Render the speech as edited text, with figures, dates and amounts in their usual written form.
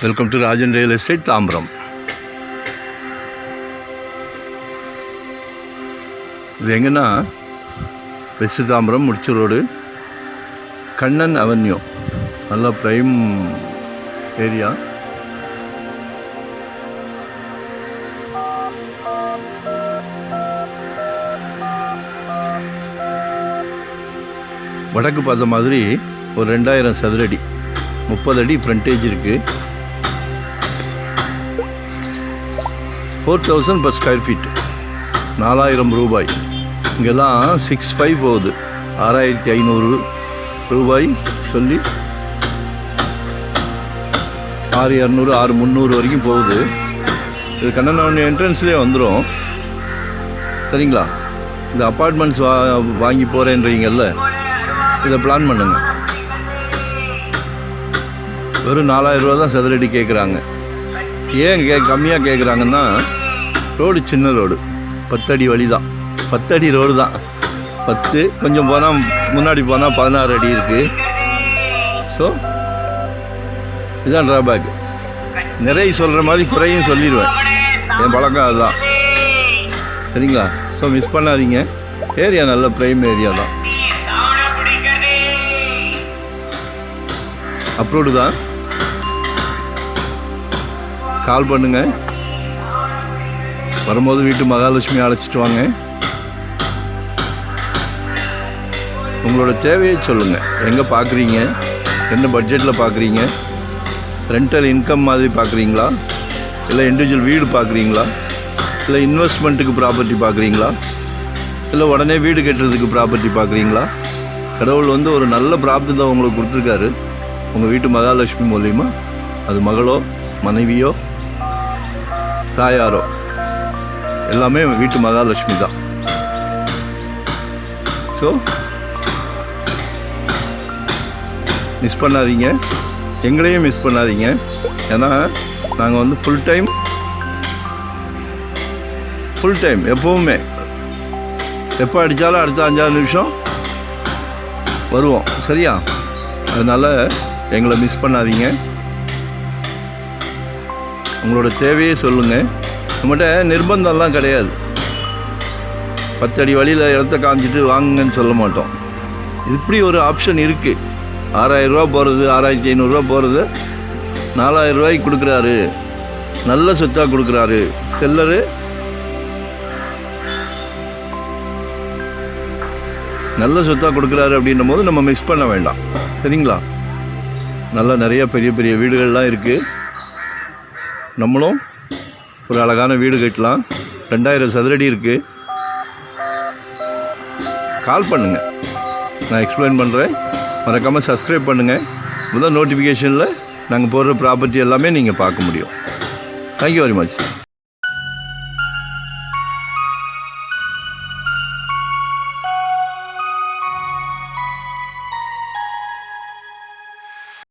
Welcome to Rajan real estate Tambaram. இது எங்கன்னா west Tambaram முடிச்சு ரோடு, கண்ணன் அவென்யூ, நல்ல ப்ரைம் ஏரியா. வடக்கு பார்த்த மாதிரி ஒரு 2000 சதுரடி, 30 அடி ஃப்ரண்டேஜ் இருக்குது. 4000 per ஸ்கொயர் ஃபீட், 4000 ரூபாய். இங்கெல்லாம் 6,500 போகுது, 6500 ரூபாய் சொல்லி 6200 6300 வரைக்கும் போகுது. இது கண்ணன் என்ட்ரன்ஸ்லேயே வந்துடும். சரிங்களா? இந்த அப்பார்ட்மெண்ட்ஸ் வாங்கி போகிறேன்றீங்கல்ல, இதை பிளான் பண்ணுங்க. வெறும் 4000 ரூபா தான் சதுரடி கேட்குறாங்க. ஏன் கம்மியாக கேட்குறாங்கன்னா, ரோடு சின்ன ரோடு, 10 அடி வழி தான், 10 அடி ரோடு தான். 10 கொஞ்சம் போனால் முன்னாடி போனால் 16 அடி இருக்குது. ஸோ இதுதான் ட்ராபேக். நிறைய சொல்கிற மாதிரி குறையும் சொல்லிடுவேன், என் பழக்கம் அதுதான். சரிங்களா? ஸோ மிஸ் பண்ணாதீங்க. ஏரியா நல்ல ப்ரைம் ஏரியா தான், அப்ரூவ்டு தான். கால் பண்ணுங்கள். வரும்போது வீட்டு மகாலட்சுமி அழைச்சிட்டு வாங்க. உங்களோட தேவையை சொல்லுங்கள். எங்கே பார்க்குறீங்க, என்ன பட்ஜெட்டில் பார்க்குறீங்க, ரெண்டல் இன்கம் மாதிரி பார்க்குறீங்களா, இல்லை இண்டிவிஜுவல் வீடு பார்க்குறீங்களா, இல்லை இன்வெஸ்ட்மெண்ட்டுக்கு ப்ராப்பர்ட்டி பார்க்குறீங்களா, இல்லை உடனே வீடு கட்டுறதுக்கு ப்ராப்பர்ட்டி பார்க்குறீங்களா? கடவுள் ஒரு நல்ல ப்ராப்தத்தை உங்களுக்கு கொடுத்துருக்காரு உங்கள் வீட்டு மகாலட்சுமி மூலிமா. அது மகளோ மனைவியோ தாயாரோ எல்லாமே வீட்டு மகாலட்சுமி தான். ஸோ மிஸ் பண்ணாதீங்க, எங்களையும் மிஸ் பண்ணாதீங்க. ஏன்னா நாங்கள் ஃபுல் டைம் எப்போவுமே, எப்போ அடித்தாலும் அடுத்த 5-6 நிமிஷம் வருவோம். சரியா? அதனால் எங்களை மிஸ் பண்ணாதீங்க. உங்களோட தேவையே சொல்லுங்கள். நம்மகிட்ட நிர்பந்தம்லாம் கிடையாது. 10 அடி வழியில் இடத்த காமிச்சிட்டு வாங்குங்கன்னு சொல்ல மாட்டோம். இப்படி ஒரு ஆப்ஷன் இருக்குது. 6000 ரூபா போகிறது, 6500 ரூபா போகிறது, 4000 ரூபாய்க்கு கொடுக்குறாரு, நல்ல சொத்தாக கொடுக்குறாரு செல்லரு. நல்ல சொத்தாக கொடுக்குறாரு அப்படின்னும் போது நம்ம மிஸ் பண்ண வேண்டாம். சரிங்களா? நல்லா நிறைய பெரிய பெரிய வீடுகள்லாம் இருக்குது. நம்மளும் ஒரு அழகான வீடு கட்டலாம். 2000 சதுரடி இருக்குது. கால் பண்ணுங்கள், நான் எக்ஸ்பிளைன் பண்ணுறேன். மறக்காமல் சப்ஸ்கிரைப் பண்ணுங்கள். முதல் நோட்டிஃபிகேஷனில் நாங்கள் போடுற ப்ராப்பர்ட்டி எல்லாமே நீங்கள் பார்க்க முடியும். Thank you very much.